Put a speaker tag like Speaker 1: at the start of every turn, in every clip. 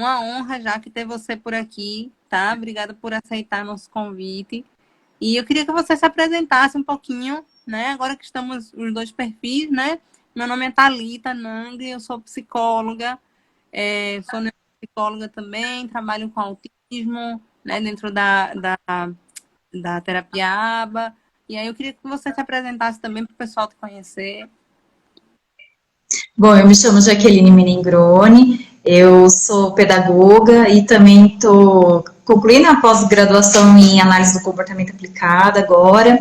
Speaker 1: uma honra já que ter você por aqui, tá? Obrigada por aceitar nosso convite. E eu queria que você se apresentasse um pouquinho, né? Agora que estamos os dois perfis, né? Meu nome é Thalita Nang, eu sou psicóloga, sou neuropsicóloga também, trabalho com autismo, né? Dentro da terapia ABA. E aí eu queria que você se apresentasse também para o pessoal te conhecer.
Speaker 2: Bom, eu me chamo Jaqueline Meningrone, eu sou pedagoga e também estou concluindo a pós-graduação em análise do comportamento aplicado agora,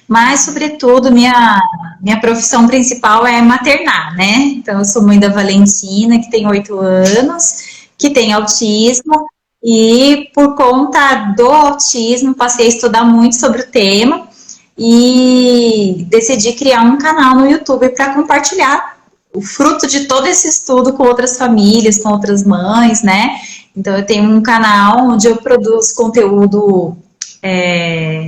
Speaker 2: mas, sobretudo, minha profissão principal é maternar, né? Então, eu sou mãe da Valentina, que tem 8 anos, que tem autismo, e por conta do autismo, passei a estudar muito sobre o tema e decidi criar um canal no YouTube para compartilhar o fruto de todo esse estudo com outras famílias, com outras mães, né? Então, eu tenho um canal onde eu produzo conteúdo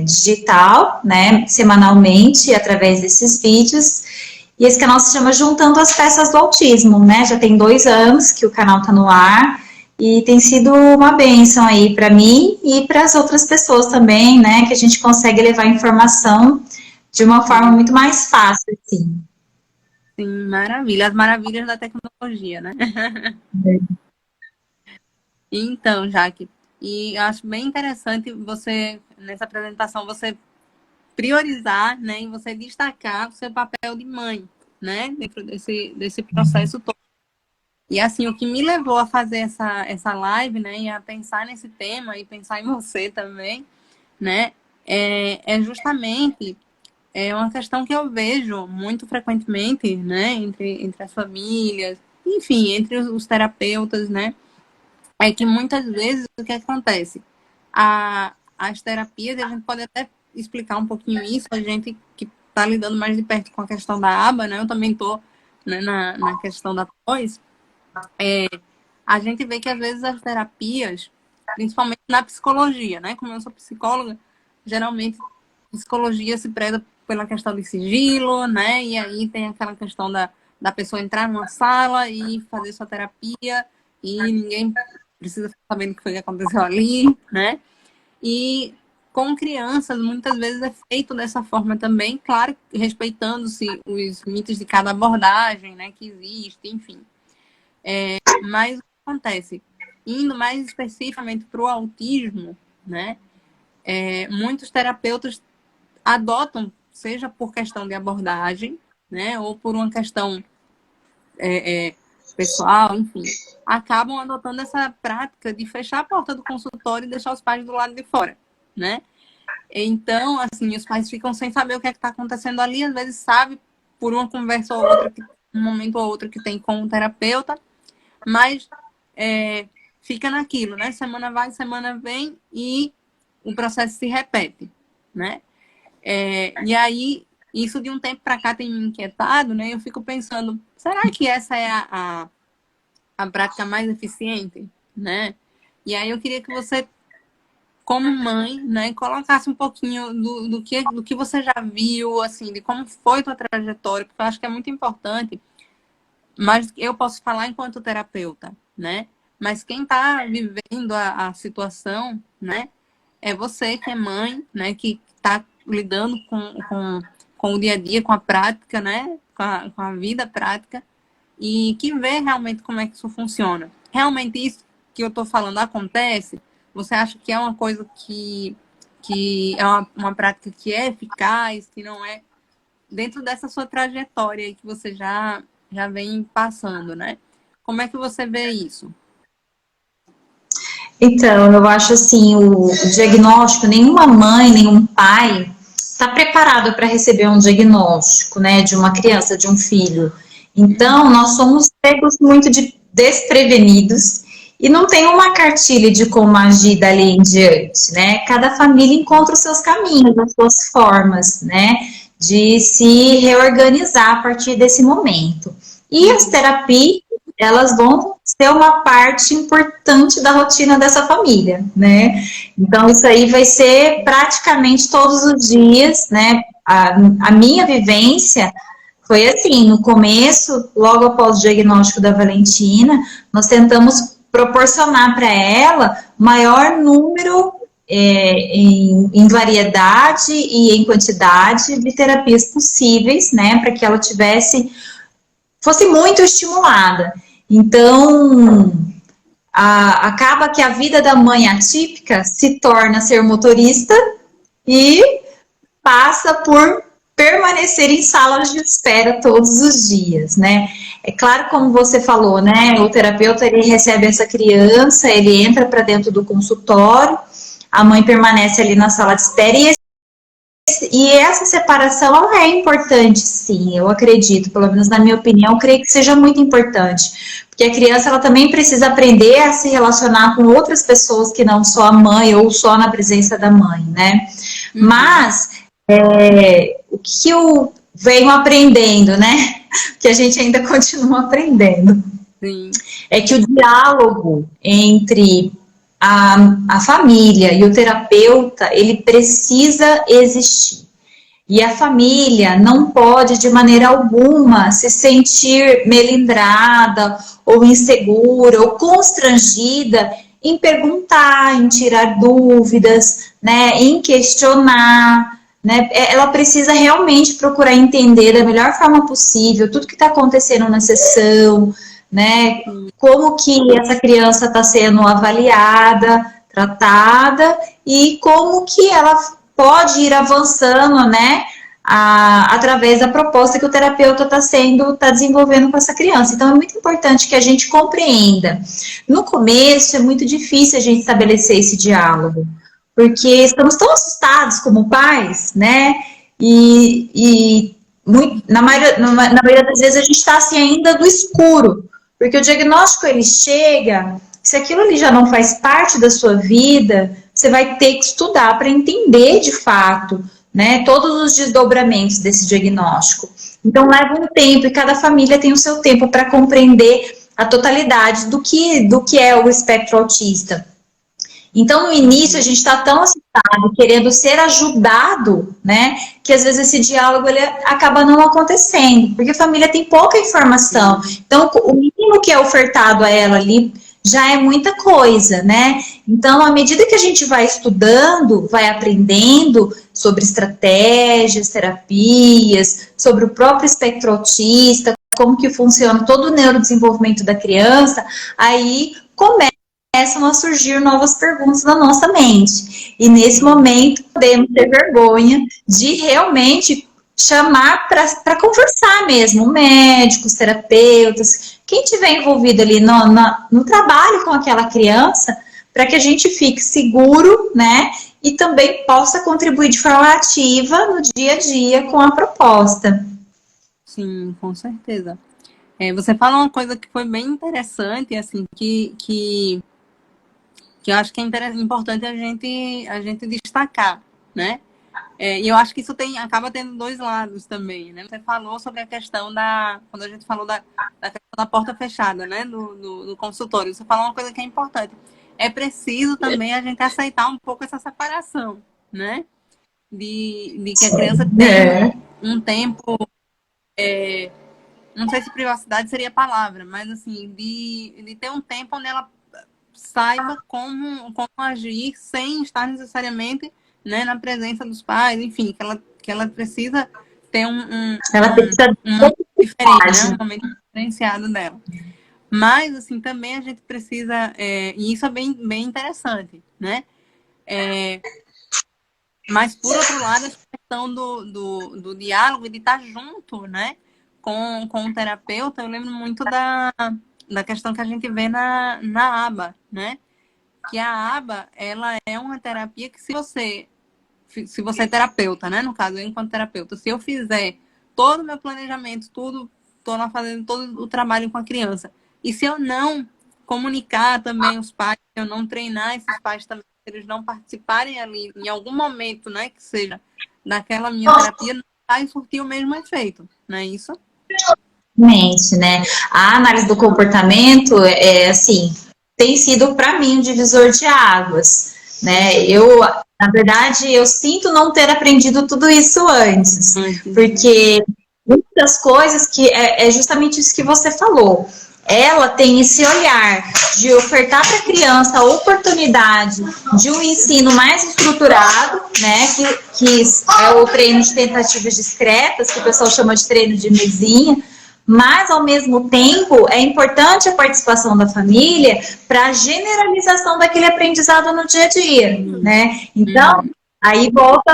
Speaker 2: digital, né, semanalmente, através desses vídeos. E esse canal se chama Juntando as Peças do Autismo, né? Já tem 2 anos que o canal está no ar e tem sido uma bênção aí para mim e para as outras pessoas também, né? Que a gente consegue levar informação de uma forma muito mais fácil, assim.
Speaker 1: Sim, maravilha. As maravilhas da tecnologia, né? Então, Jaque, e eu acho bem interessante você, nessa apresentação, você priorizar, né, e você destacar o seu papel de mãe, né, dentro desse processo todo. E assim, o que me levou a fazer essa live, né, e a pensar nesse tema e pensar em você também, né, é justamente uma questão que eu vejo muito frequentemente, né, entre as famílias, enfim, entre os terapeutas, né, é que muitas vezes o que acontece? As terapias, a gente pode até explicar um pouquinho isso, a gente que está lidando mais de perto com a questão da aba, né? Eu também estou, né, na questão da pós. A gente vê que às vezes as terapias, principalmente na psicologia, né? Como eu sou psicóloga, geralmente psicologia se preza pela questão de sigilo, né? E aí tem aquela questão da pessoa entrar numa sala e fazer sua terapia e ninguém precisa ficar sabendo o que foi que aconteceu ali, né? E com crianças, muitas vezes é feito dessa forma também, claro, respeitando-se os limites de cada abordagem, né, que existe, enfim. Mas o que acontece? Indo mais especificamente para o autismo, né, muitos terapeutas adotam, seja por questão de abordagem, né, ou por uma questão pessoal, enfim, acabam adotando essa prática de fechar a porta do consultório e deixar os pais do lado de fora, né? Então, assim, os pais ficam sem saber o que é que está acontecendo ali, às vezes sabe por uma conversa ou outra, um momento ou outro que tem com o terapeuta, mas fica naquilo, né? Semana vai, semana vem e o processo se repete, né? E aí, isso de um tempo para cá tem me inquietado, né? Eu fico pensando, será que essa é a prática mais eficiente, né? E aí eu queria que você, como mãe, né, colocasse um pouquinho do que você já viu, assim, de como foi tua trajetória, porque eu acho que é muito importante, mas eu posso falar enquanto terapeuta, né? Mas quem está vivendo a situação, né, é você que é mãe, né, que está lidando com o dia a dia, com a prática, né, com a vida prática, e que vê realmente como é que isso funciona. Realmente isso que eu estou falando acontece? Você acha que é uma coisa que é uma prática que é eficaz, que não é? Dentro dessa sua trajetória aí que você já vem passando, né? Como é que você vê isso?
Speaker 2: Então, eu acho assim, o diagnóstico, nenhuma mãe, nenhum pai está preparado para receber um diagnóstico, né, de uma criança, de um filho. Então, nós somos pegos muito desprevenidos e não tem uma cartilha de como agir dali em diante, né? Cada família encontra os seus caminhos, as suas formas, né, de se reorganizar a partir desse momento. E as terapias, elas vão ser uma parte importante da rotina dessa família, né? Então, isso aí vai ser praticamente todos os dias, né? A minha vivência foi assim, no começo, logo após o diagnóstico da Valentina, nós tentamos proporcionar para ela maior número em variedade e em quantidade de terapias possíveis, né, para que ela fosse muito estimulada. Então, acaba que a vida da mãe atípica se torna ser motorista e passa por permanecer em salas de espera todos os dias, né? É claro, como você falou, né? O terapeuta, ele recebe essa criança, ele entra para dentro do consultório, a mãe permanece ali na sala de espera e essa separação, ela é importante, sim, eu acredito, pelo menos na minha opinião, eu creio que seja muito importante, porque a criança, ela também precisa aprender a se relacionar com outras pessoas que não só a mãe ou só na presença da mãe, né? Mas, o que eu venho aprendendo, né? Que a gente ainda continua aprendendo,
Speaker 1: Sim.
Speaker 2: É que o diálogo entre a família e o terapeuta, ele precisa existir. E a família não pode, de maneira alguma, se sentir melindrada, ou insegura, ou constrangida em perguntar, em tirar dúvidas, né, em questionar, né? Ela precisa realmente procurar entender da melhor forma possível tudo que está acontecendo na sessão, né? Como que essa criança está sendo avaliada, tratada e como que ela pode ir avançando, né? Através da proposta que o terapeuta está desenvolvendo com essa criança. Então, é muito importante que a gente compreenda. No começo, é muito difícil a gente estabelecer esse diálogo, porque estamos tão assustados como pais, né? Na maioria das vezes a gente está assim ainda do escuro, porque o diagnóstico ele chega, se aquilo ali já não faz parte da sua vida, você vai ter que estudar para entender de fato, né, todos os desdobramentos desse diagnóstico. Então leva um tempo e cada família tem o seu tempo para compreender a totalidade do que é o espectro autista. Então, no início, a gente está tão assustado, querendo ser ajudado, né, que às vezes esse diálogo ele acaba não acontecendo, porque a família tem pouca informação. Então, o mínimo que é ofertado a ela ali já é muita coisa, né? Então, à medida que a gente vai estudando, vai aprendendo sobre estratégias, terapias, sobre o próprio espectro autista, como que funciona todo o neurodesenvolvimento da criança, aí começam a surgir novas perguntas na nossa mente. E nesse momento, podemos ter vergonha de realmente chamar para conversar mesmo, médicos, terapeutas, quem tiver envolvido ali no trabalho com aquela criança, para que a gente fique seguro, né? E também possa contribuir de forma ativa no dia a dia com a proposta.
Speaker 1: Sim, com certeza. Você fala uma coisa que foi bem interessante, assim, que eu acho que é importante a gente destacar, né? E eu acho que isso acaba tendo dois lados também, né? Você falou sobre a questão quando a gente falou da questão da porta fechada, né? Do consultório. Você falou uma coisa que é importante. É preciso também a gente aceitar um pouco essa separação, né? De que a criança tem um tempo... não sei se privacidade seria a palavra, mas assim, de ter um tempo onde ela saiba como agir sem estar necessariamente, né, na presença dos pais, enfim, que ela precisa ter um momento diferente, né, um momento diferenciado dela. Mas, assim, também a gente precisa, e isso é bem interessante, né? Mas, por outro lado, a questão do diálogo e de estar junto, né, com o terapeuta, eu lembro muito da questão que a gente vê na aba, né? Que a aba, ela é uma terapia que se você é terapeuta, né? No caso, eu enquanto terapeuta, se eu fizer todo o meu planejamento, tudo, estou lá fazendo todo o trabalho com a criança, e se eu não comunicar também os pais, se eu não treinar esses pais também, se eles não participarem ali em algum momento, né, que seja daquela minha terapia, não vai surtir o mesmo efeito, não é isso?
Speaker 2: Né? A análise do comportamento assim, tem sido para mim um divisor de águas, né? Na verdade, eu sinto não ter aprendido tudo isso antes, porque muitas coisas que é justamente isso que você falou. ela tem esse olhar de ofertar para a criança a oportunidade de um ensino mais estruturado, né, que é o treino de tentativas discretas, que o pessoal chama de treino de mesinha, mas, ao mesmo tempo, é importante a participação da família para a generalização daquele aprendizado no dia a dia, né? Então, aí volta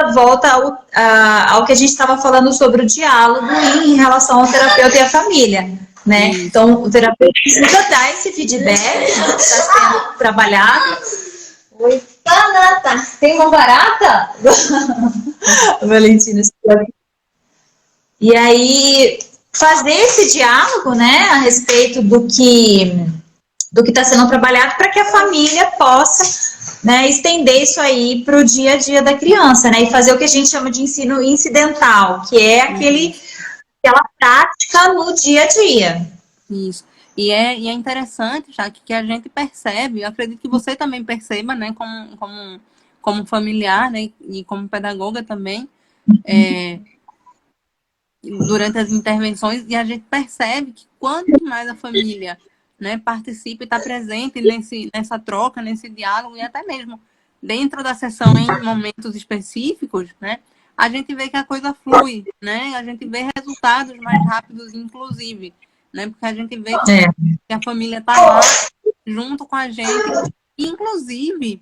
Speaker 2: ao que a gente estava falando sobre o diálogo em relação ao terapeuta e à família, né? Então, o terapeuta precisa dar esse feedback que está sendo trabalhado. Oi, Tanata, tem uma barata? Valentina, e aí fazer esse diálogo, né, a respeito do que está sendo trabalhado para que a família possa, né, estender isso aí para o dia a dia da criança, né, e fazer o que a gente chama de ensino incidental, que é aquela prática no dia a dia.
Speaker 1: Isso. E é interessante, já que a gente percebe, eu acredito que você também perceba, né, como familiar, né, e como pedagoga também, durante as intervenções, e a gente percebe que quanto mais a família, né, participa e está presente nessa troca, nesse diálogo, e até mesmo dentro da sessão em momentos específicos, né, a gente vê que a coisa flui, né, a gente vê resultados mais rápidos, inclusive, né, porque a gente vê que a família está lá junto com a gente, inclusive,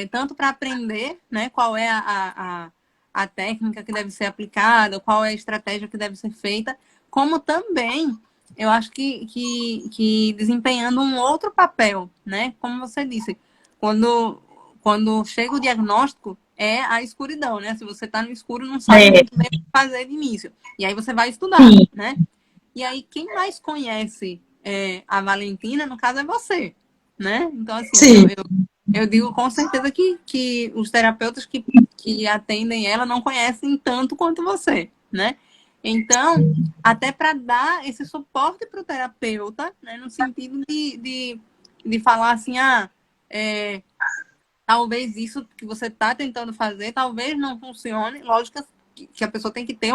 Speaker 1: tanto para aprender, né, qual é a técnica que deve ser aplicada, qual é a estratégia que deve ser feita, como também, eu acho que desempenhando um outro papel, né? Como você disse, quando chega o diagnóstico, é a escuridão, né? Se você está no escuro, não sabe muito bem o que fazer de início. E aí você vai estudar, né? E aí, quem mais conhece a Valentina, no caso, é você, né? Então, assim, eu digo com certeza que os terapeutas que atendem ela não conhecem tanto quanto você, né? Então, até para dar esse suporte para o terapeuta, né, no sentido de falar assim, talvez isso que você está tentando fazer, talvez não funcione. Lógico que a pessoa tem que ter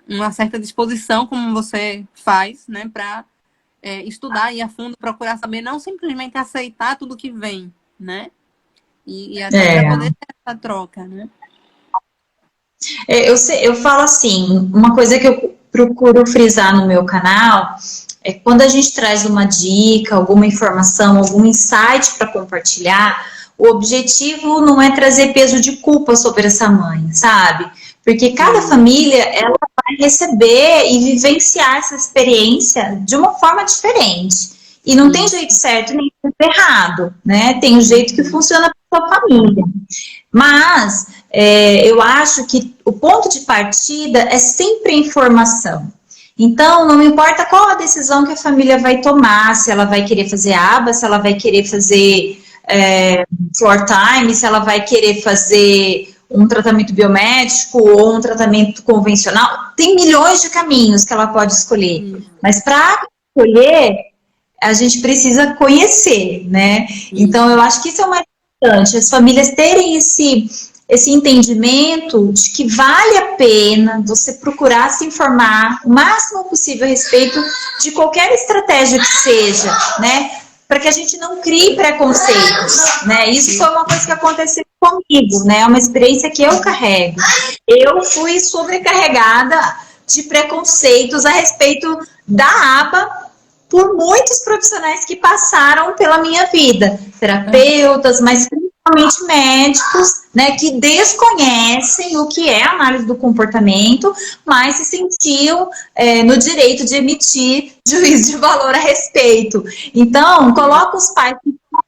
Speaker 1: uma certa disposição, como você faz, né, para estudar, ir a fundo, procurar saber, não simplesmente aceitar tudo que vem, né? E até para poder ter essa troca, né?
Speaker 2: Eu falo assim, uma coisa que eu procuro frisar no meu canal é quando a gente traz uma dica, alguma informação, algum insight para compartilhar, o objetivo não é trazer peso de culpa sobre essa mãe, sabe? Porque cada família, ela vai receber e vivenciar essa experiência de uma forma diferente. E não tem jeito certo nem jeito errado, né? Tem um jeito que funciona para a sua família. Mas eu acho que o ponto de partida é sempre a informação. Então, não importa qual a decisão que a família vai tomar, se ela vai querer fazer aba, se ela vai querer fazer floor time, se ela vai querer fazer um tratamento biomédico ou um tratamento convencional, tem milhões de caminhos que ela pode escolher. Mas para escolher, a gente precisa conhecer, né? Então, eu acho que isso é o mais importante, as famílias terem esse entendimento de que vale a pena você procurar se informar o máximo possível a respeito de qualquer estratégia que seja, né? Para que a gente não crie preconceitos, né? Isso foi uma coisa que aconteceu comigo, né? É uma experiência que eu carrego. Eu fui sobrecarregada de preconceitos a respeito da aba por muitos profissionais que passaram pela minha vida, terapeutas, mas principalmente médicos, né, que desconhecem o que é análise do comportamento, mas se sentiam no direito de emitir juízo de valor a respeito. Então, coloca os pais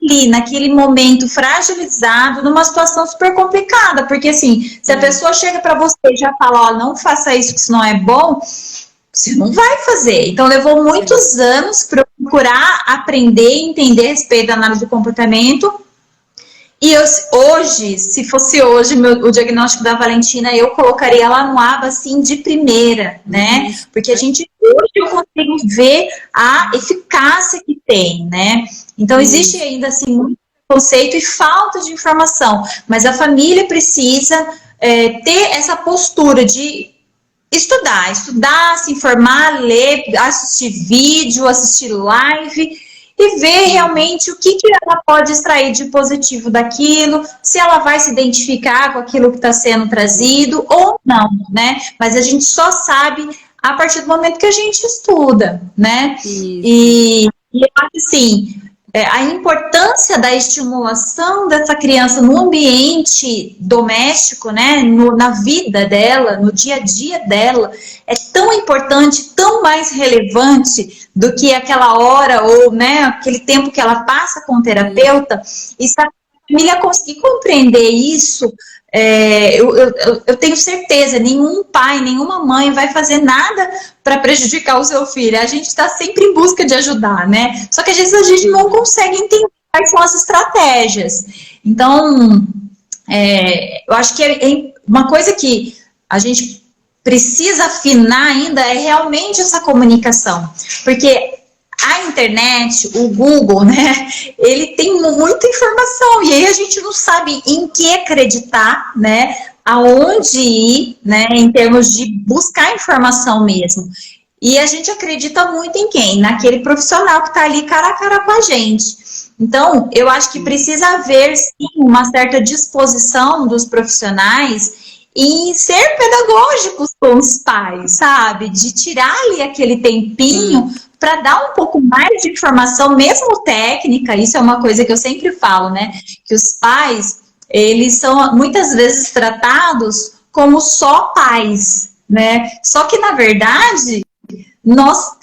Speaker 2: ali, naquele momento fragilizado, numa situação super complicada, porque assim, se a pessoa chega para você e já fala, ó, não faça isso que isso não é bom, você não vai fazer. Então, levou muitos anos para procurar aprender e entender a respeito da análise do comportamento. E hoje, se fosse hoje o diagnóstico da Valentina, eu colocaria ela no aba assim de primeira, né? Porque hoje eu consigo ver a eficácia que tem, né? Então, existe ainda assim muito conceito e falta de informação, mas a família precisa ter essa postura de estudar, se informar, ler, assistir vídeo, assistir live e ver realmente o que ela pode extrair de positivo daquilo, se ela vai se identificar com aquilo que está sendo trazido ou não, né? Mas a gente só sabe a partir do momento que a gente estuda, né? E eu acho assim, a importância da estimulação dessa criança no ambiente doméstico, né, na vida dela, no dia a dia dela, é tão importante, tão mais relevante do que aquela hora ou, né, aquele tempo que ela passa com o terapeuta. E se a família conseguir compreender isso, eu tenho certeza, nenhum pai, nenhuma mãe vai fazer nada para prejudicar o seu filho. A gente está sempre em busca de ajudar, né? Só que às vezes a gente não consegue entender quais são as estratégias. Então, eu acho que uma coisa que a gente precisa afinar ainda é realmente essa comunicação. Porque a internet, o Google, né, ele tem muita informação e aí a gente não sabe em que acreditar, né, aonde ir, né, em termos de buscar informação mesmo. E a gente acredita muito em quem? Naquele profissional que está ali cara a cara com a gente. Então, eu acho que precisa haver, sim, uma certa disposição dos profissionais em ser pedagógicos com os pais, sabe? De tirar ali aquele tempinho para dar um pouco mais de informação, mesmo técnica. Isso é uma coisa que eu sempre falo, né? Que os pais, eles são muitas vezes tratados como só pais, né? Só que, na verdade, nós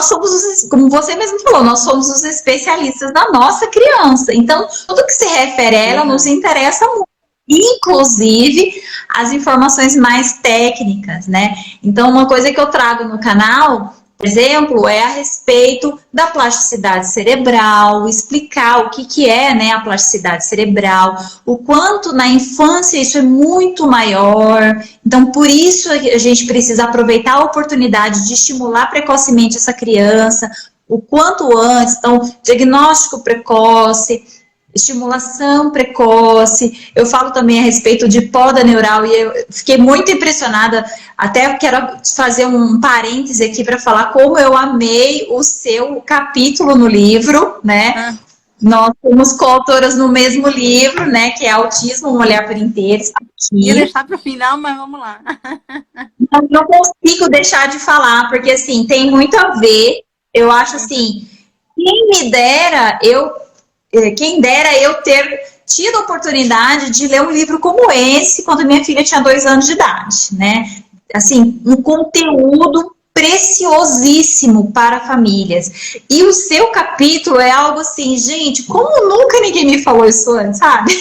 Speaker 2: somos, como você mesmo falou, nós somos os especialistas da nossa criança. Então, tudo que se refere a ela nos interessa muito. Inclusive as informações mais técnicas, né? Então, uma coisa que eu trago no canal, por exemplo, é a respeito da plasticidade cerebral, explicar o que é, né, a plasticidade cerebral, o quanto na infância isso é muito maior. Então, por isso a gente precisa aproveitar a oportunidade de estimular precocemente essa criança, o quanto antes. Então, diagnóstico precoce, estimulação precoce. Eu falo também a respeito de poda neural e eu fiquei muito impressionada. Até quero fazer um parêntese aqui para falar como eu amei o seu capítulo no livro, né? Nós somos coautoras no mesmo livro, né? Que é Autismo, Uma Mulher por Inteiro.
Speaker 1: Ia deixar para o final, mas vamos lá.
Speaker 2: Não consigo deixar de falar, porque assim, tem muito a ver. Eu acho assim, quem dera eu ter tido a oportunidade de ler um livro como esse quando minha filha tinha 2 anos de idade, né? Assim, um conteúdo preciosíssimo para famílias. E o seu capítulo é algo assim, gente, como nunca ninguém me falou isso antes, sabe?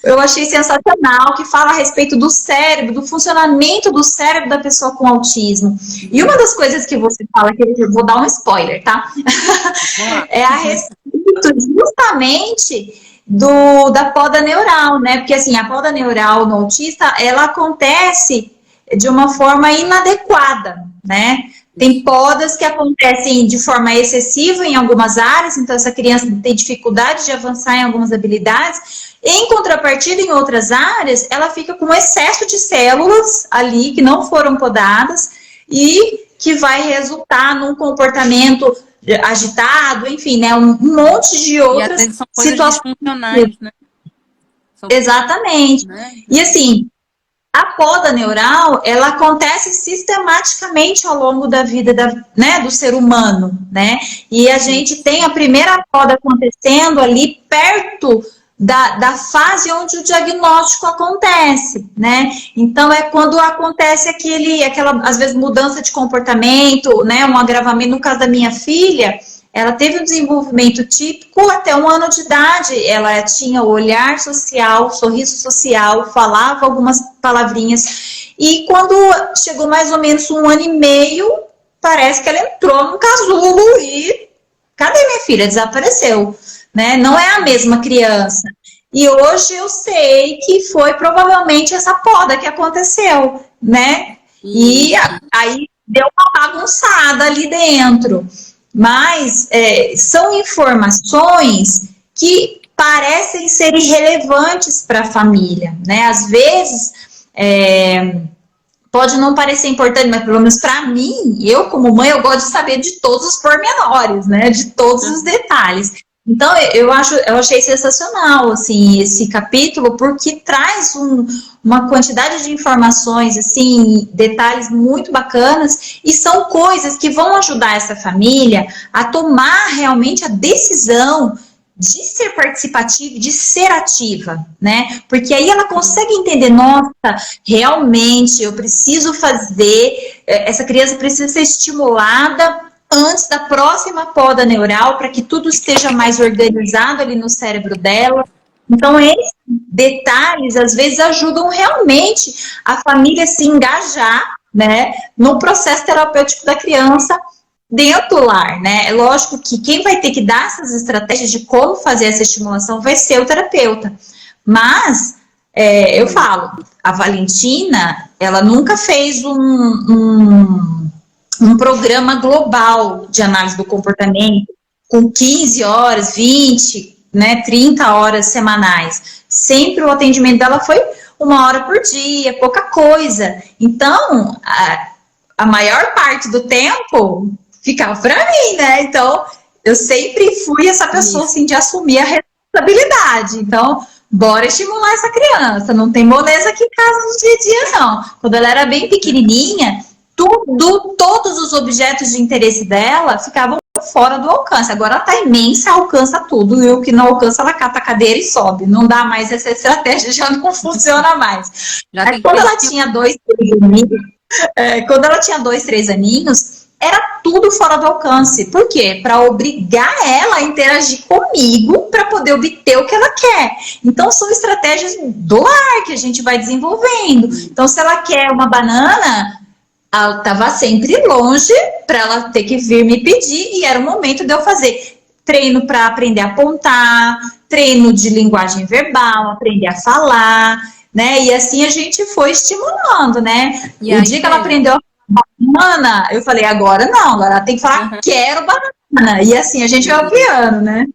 Speaker 2: Eu achei sensacional, que fala a respeito do cérebro, do funcionamento do cérebro da pessoa com autismo. E uma das coisas que você fala, que eu vou dar um spoiler, tá? É a respeito justamente da poda neural, né? Porque assim, a poda neural no autista, ela acontece de uma forma inadequada, né? Tem podas que acontecem de forma excessiva em algumas áreas, então essa criança tem dificuldade de avançar em algumas habilidades. Em contrapartida, em outras áreas, ela fica com excesso de células ali que não foram podadas e que vai resultar num comportamento agitado, enfim, né? Um monte de outras situações.
Speaker 1: Né?
Speaker 2: Exatamente. Né? E assim, a poda neural, ela acontece sistematicamente ao longo da vida do ser humano, né? E a gente tem a primeira poda acontecendo ali perto da fase onde o diagnóstico acontece, né? Então, é quando acontece aquela, às vezes, mudança de comportamento, né? Um agravamento. No caso da minha filha, ela teve um desenvolvimento típico até 1 ano de idade. Ela tinha o olhar social, sorriso social, falava algumas palavrinhas. E quando chegou mais ou menos 1 ano e meio, parece que ela entrou num casulo e cadê minha filha? Desapareceu, né? Não é a mesma criança. E hoje eu sei que foi provavelmente essa poda que aconteceu, né? E aí deu uma bagunçada ali dentro. Mas são informações que parecem ser irrelevantes para a família, né? Às vezes, pode não parecer importante, mas pelo menos para mim, eu como mãe, eu gosto de saber de todos os pormenores, né? De todos os detalhes. Então, eu achei sensacional, assim, esse capítulo, porque traz uma quantidade de informações, assim, detalhes muito bacanas, e são coisas que vão ajudar essa família a tomar realmente a decisão de ser participativa, de ser ativa, né? Porque aí ela consegue entender, nossa, realmente eu preciso fazer, essa criança precisa ser estimulada antes da próxima poda neural, para que tudo esteja mais organizado ali no cérebro dela. Então, esses detalhes, às vezes, ajudam realmente a família se engajar, né, no processo terapêutico da criança dentro do lar, né? É lógico que quem vai ter que dar essas estratégias de como fazer essa estimulação vai ser o terapeuta. Mas, eu falo, a Valentina, ela nunca fez um programa global de análise do comportamento com 15 horas, 20, né, 30 horas semanais. Sempre o atendimento dela foi 1 hora por dia, pouca coisa. Então, a maior parte do tempo ficava para mim, né? Então, eu sempre fui essa pessoa, assim, de assumir a responsabilidade. Então, bora estimular essa criança. Não tem moleza aqui em casa no dia a dia, não. Quando ela era bem pequenininha, todos os objetos de interesse dela ficavam fora do alcance. Agora ela tá imensa, alcança tudo, e o que não alcança, ela cata a cadeira e sobe. Não dá mais, essa estratégia já não funciona mais. Quando ela tinha 2, 3 aninhos, quando ela tinha 2, 3 aninhos, era tudo fora do alcance. Por quê? Para obrigar ela a interagir comigo para poder obter o que ela quer. Então, são estratégias do lar que a gente vai desenvolvendo. Então, se ela quer uma banana, ela estava sempre longe para ela ter que vir me pedir, e era o momento de eu fazer treino para aprender a apontar, treino de linguagem verbal, aprender a falar, né? E assim a gente foi estimulando, né? E o dia que ela aprendeu a banana, eu falei, agora não, agora ela tem que falar, quero banana. E assim a gente vai ampliando, né?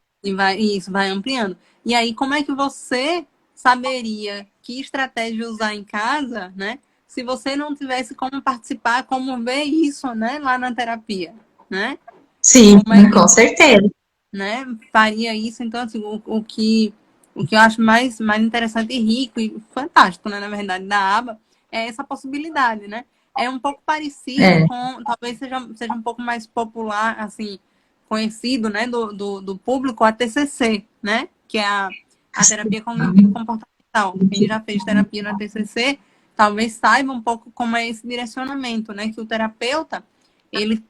Speaker 1: Isso, vai ampliando. E aí, como é que você saberia que estratégia usar em casa, né? Se você não tivesse como participar, como ver isso, né, lá na terapia, né?
Speaker 2: Sim, com certeza.
Speaker 1: Né, faria isso. Então, assim, o que eu acho mais interessante e rico e fantástico, né, na verdade, da aba, é essa possibilidade, né? É um pouco parecido com, talvez seja um pouco mais popular, assim, conhecido, né, do público, a TCC, né? Que é a terapia cognitivo-comportamental. Quem já fez terapia na TCC talvez saiba um pouco como é esse direcionamento, né? Que o terapeuta, ele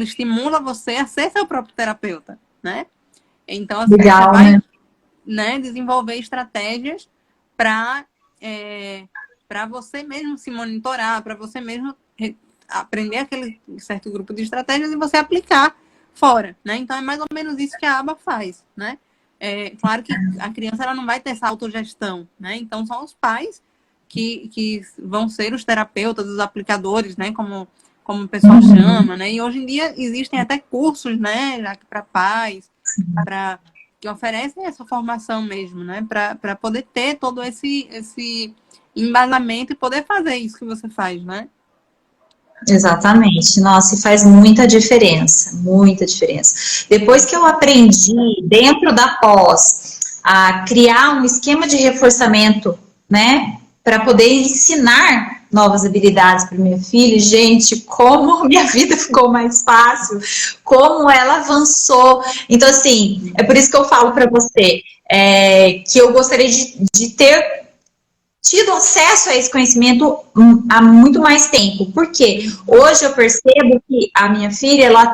Speaker 1: estimula você a ser seu próprio terapeuta, né? Então, assim,
Speaker 2: legal,
Speaker 1: você vai, né, desenvolver estratégias para você mesmo se monitorar, para você mesmo aprender aquele certo grupo de estratégias e você aplicar fora, né? Então, é mais ou menos isso que a aba faz, né? Claro que a criança ela não vai ter essa autogestão, né? Então, são os pais que vão ser os terapeutas, os aplicadores, né? Como o pessoal chama, né? E hoje em dia existem até cursos, né? Para pais, que oferecem essa formação mesmo, né? Para poder ter todo esse embasamento e poder fazer isso que você faz, né?
Speaker 2: Exatamente, nossa, e faz muita diferença, muita diferença. Depois que eu aprendi, dentro da pós, a criar um esquema de reforçamento, né, para poder ensinar novas habilidades para minha filha, gente, como minha vida ficou mais fácil, como ela avançou. Então, assim, é por isso que eu falo para você que eu gostaria de ter tido acesso a esse conhecimento há muito mais tempo. Porque hoje eu percebo que a minha filha, ela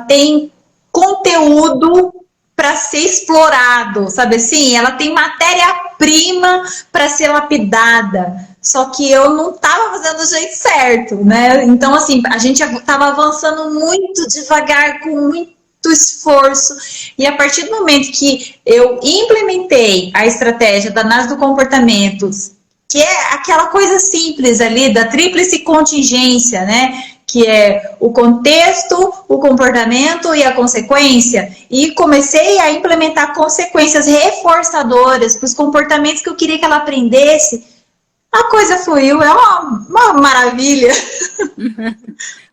Speaker 2: tem conteúdo para ser explorado, sabe assim? Ela tem matéria-prima para ser lapidada. Só que eu não estava fazendo do jeito certo, né? Então, assim, a gente estava avançando muito devagar, com muito esforço, e a partir do momento que eu implementei a estratégia da análise do comportamento, que é aquela coisa simples ali da tríplice contingência, né? Que é o contexto, o comportamento e a consequência, e comecei a implementar consequências reforçadoras para os comportamentos que eu queria que ela aprendesse. a coisa fluiu, é uma maravilha.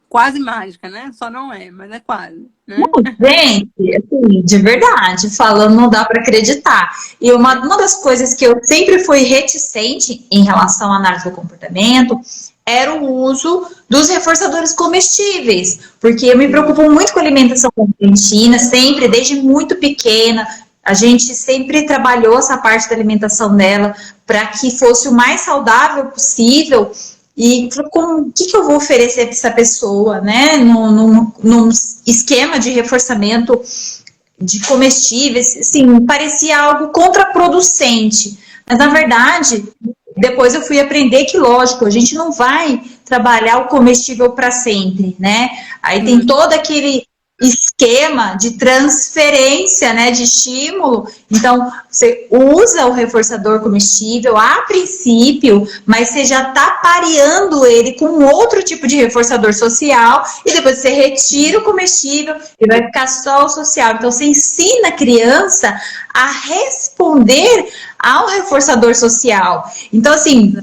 Speaker 1: Quase mágica, né? Só não é, mas é quase, né?
Speaker 2: Gente, assim, de verdade, falando, não dá para acreditar. E uma das coisas que eu sempre fui reticente em relação à análise do comportamento era o uso dos reforçadores comestíveis, porque eu me preocupo muito com a alimentação da Valentina, sempre, desde muito pequena. A gente sempre trabalhou essa parte da alimentação dela para que fosse o mais saudável possível. E o que eu vou oferecer para essa pessoa, né? Num esquema de reforçamento de comestíveis, assim, parecia algo contraproducente. Mas, na verdade, depois eu fui aprender que, lógico, a gente não vai trabalhar o comestível para sempre, né? Aí tem todo aquele esquema de transferência, né, de estímulo. Então, você usa o reforçador comestível a princípio, mas você já está pareando ele com outro tipo de reforçador social e depois você retira o comestível e vai ficar só o social. Então, você ensina a criança a responder ao reforçador social. Então, assim,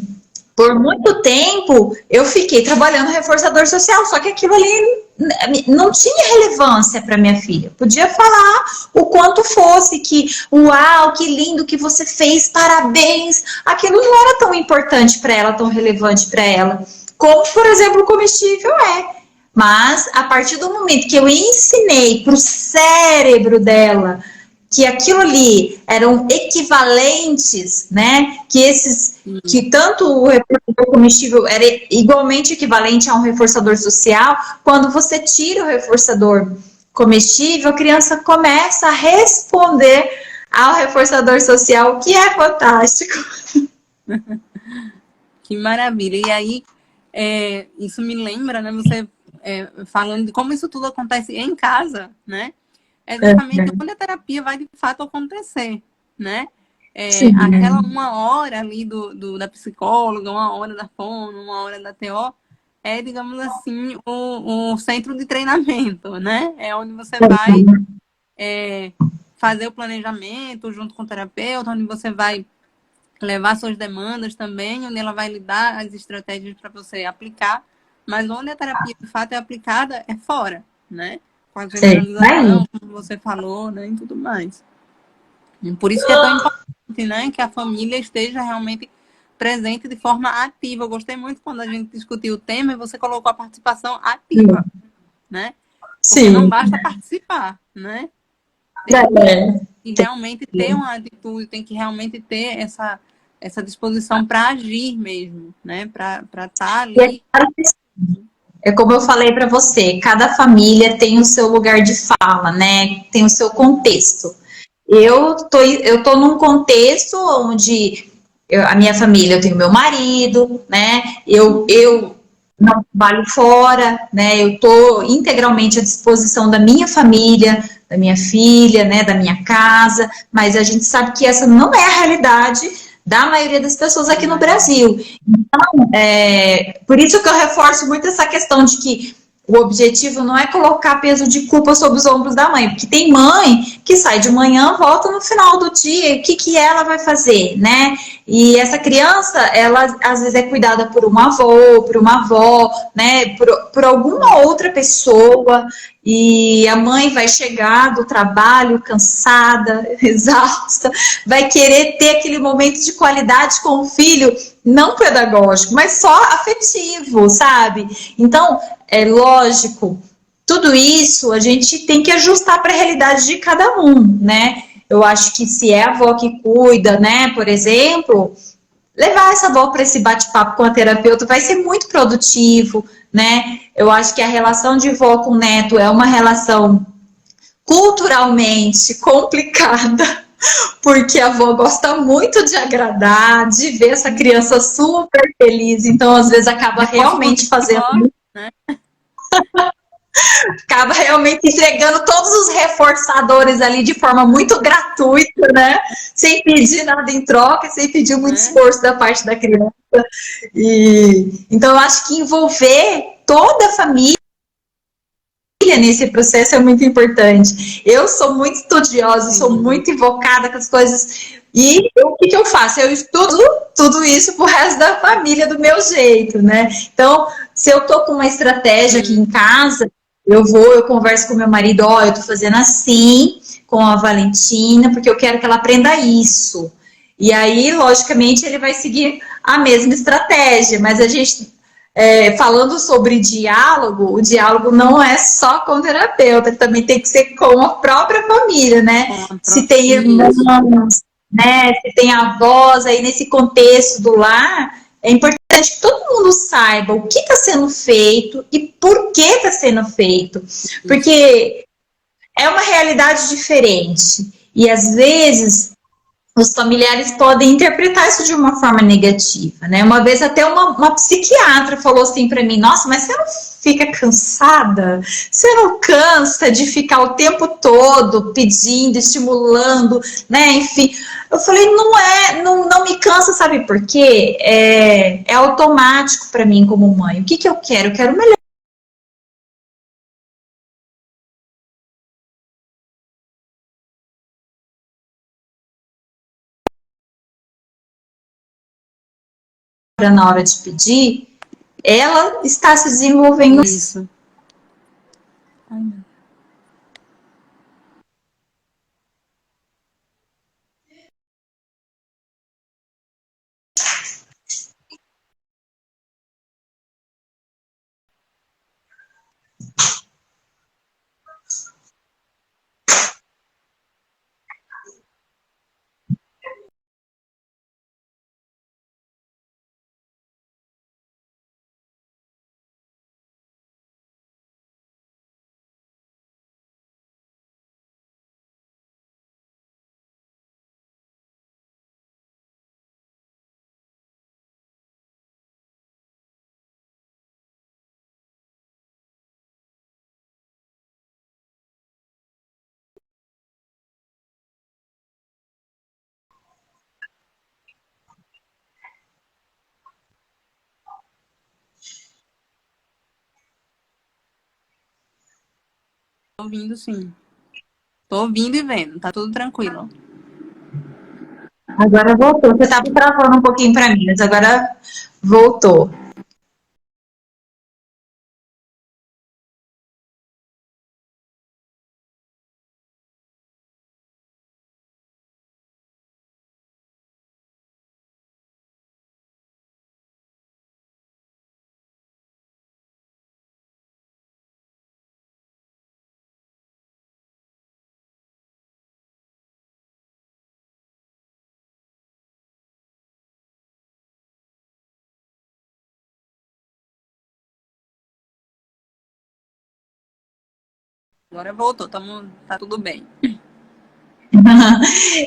Speaker 2: por muito tempo eu fiquei trabalhando reforçador social, só que aquilo ali não tinha relevância para minha filha. Podia falar o quanto fosse, que uau, que lindo que você fez, parabéns. Aquilo não era tão importante para ela, tão relevante para ela, como, por exemplo, o comestível é. Mas a partir do momento que eu ensinei para o cérebro dela que aquilo ali eram equivalentes, né? Que tanto o reforçador comestível era igualmente equivalente a um reforçador social. Quando você tira o reforçador comestível, a criança começa a responder ao reforçador social, o que é fantástico.
Speaker 1: Que maravilha. E aí, isso me lembra, né? Você falando de como isso tudo acontece em casa, né? É exatamente onde a terapia vai de fato acontecer, né? Aquela uma hora ali da psicóloga, uma hora da fono, uma hora da TO, é, digamos assim, o centro de treinamento, né? É onde você vai fazer o planejamento junto com o terapeuta, onde você vai levar suas demandas também, onde ela vai lhe dar as estratégias para você aplicar, mas onde a terapia de fato é aplicada é fora, né? Com a generalização, como você falou, né, e tudo mais. E por isso que é tão importante, né, que a família esteja realmente presente de forma ativa. Eu gostei muito quando a gente discutiu o tema e você colocou a participação ativa, né? Porque não basta participar, né? E realmente ter uma atitude, tem que realmente ter essa disposição para agir mesmo, né? Para estar ali.
Speaker 2: É como eu falei para você, cada família tem o seu lugar de fala, né? Tem o seu contexto. Eu tô num contexto onde a minha família, eu tenho meu marido, né? Eu não trabalho fora, né? Eu tô integralmente à disposição da minha família, da minha filha, né? Da minha casa, mas a gente sabe que essa não é a realidade da maioria das pessoas aqui no Brasil. Então, por isso que eu reforço muito essa questão de que o objetivo não é colocar peso de culpa sobre os ombros da mãe, porque tem mãe que sai de manhã, volta no final do dia, e o que ela vai fazer, né? E essa criança, ela às vezes é cuidada por um avô, por uma avó, né? Por alguma outra pessoa, e a mãe vai chegar do trabalho cansada, exausta, vai querer ter aquele momento de qualidade com o filho, não pedagógico, mas só afetivo, sabe? Então, é lógico, tudo isso a gente tem que ajustar para a realidade de cada um, né? Eu acho que se é a avó que cuida, né, por exemplo, levar essa avó para esse bate-papo com a terapeuta vai ser muito produtivo, né? Eu acho que a relação de vó com neto é uma relação culturalmente complicada, porque a avó gosta muito de agradar, de ver essa criança super feliz, então às vezes acaba realmente fazendo... Né? Acaba realmente entregando todos os reforçadores ali de forma muito gratuita, né? Sem pedir nada em troca, sem pedir muito esforço da parte da criança. Então, eu acho que envolver toda a família nesse processo é muito importante. Eu sou muito estudiosa, sou muito invocada com as coisas. E o que eu faço? Eu estudo tudo isso pro resto da família do meu jeito, né? Então, se eu tô com uma estratégia aqui em casa, eu converso com meu marido, ó, eu tô fazendo assim com a Valentina, porque eu quero que ela aprenda isso. E aí, logicamente, ele vai seguir a mesma estratégia, mas a gente, falando sobre diálogo, o diálogo não é só com o terapeuta, também tem que ser com a própria família, né? Se tem irmãos, né? Se tem avós, aí nesse contexto do lar, é importante que todo mundo saiba o que está sendo feito e por que está sendo feito. Porque é uma realidade diferente. E às vezes os familiares podem interpretar isso de uma forma negativa, né? Uma vez até uma psiquiatra falou assim para mim, nossa, mas você não fica cansada? Você não cansa de ficar o tempo todo pedindo, estimulando, né? Enfim, eu falei, não me cansa, sabe por quê? É automático para mim como mãe. O que eu quero? Eu quero melhor na hora de pedir, ela está se desenvolvendo.
Speaker 1: Isso. Ai, meu. Tô ouvindo, sim. Tô ouvindo e vendo, tá tudo tranquilo.
Speaker 2: Agora voltou. Você estava travando um pouquinho para mim, mas agora voltou.
Speaker 1: Agora voltou, tá tudo bem.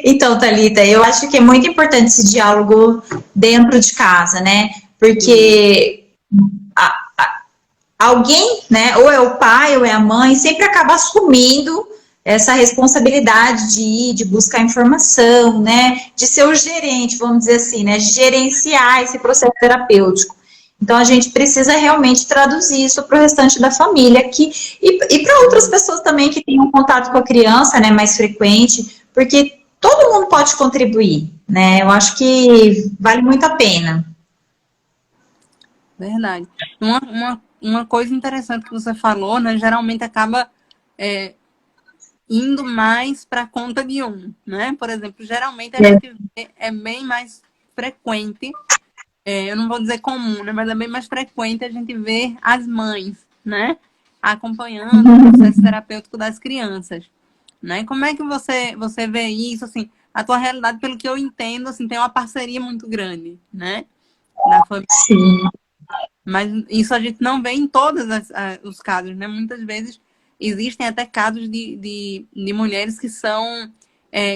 Speaker 2: Então, Thalita, eu acho que é muito importante esse diálogo dentro de casa, né? Porque alguém, né, ou é o pai ou é a mãe, sempre acaba assumindo essa responsabilidade de ir, de buscar informação, né, de ser o gerente, vamos dizer assim, né, gerenciar esse processo terapêutico. Então a gente precisa realmente traduzir isso para o restante da família e para outras pessoas também que tenham contato com a criança, né, mais frequente, porque todo mundo pode contribuir, né? Eu acho que vale muito a pena.
Speaker 1: Verdade. Uma coisa interessante que você falou, né? Geralmente acaba indo mais para conta de um, né? Por exemplo, geralmente a gente vê, é bem mais frequente, eu não vou dizer comum, né? Mas é bem mais frequente a gente ver as mães, né? Acompanhando o processo terapêutico das crianças, né? Como é que você vê isso, assim, a tua realidade, pelo que eu entendo, assim, tem uma parceria muito grande, né? Da família.
Speaker 2: Sim.
Speaker 1: Mas isso a gente não vê em todos os casos, né? Muitas vezes existem até casos de mulheres que são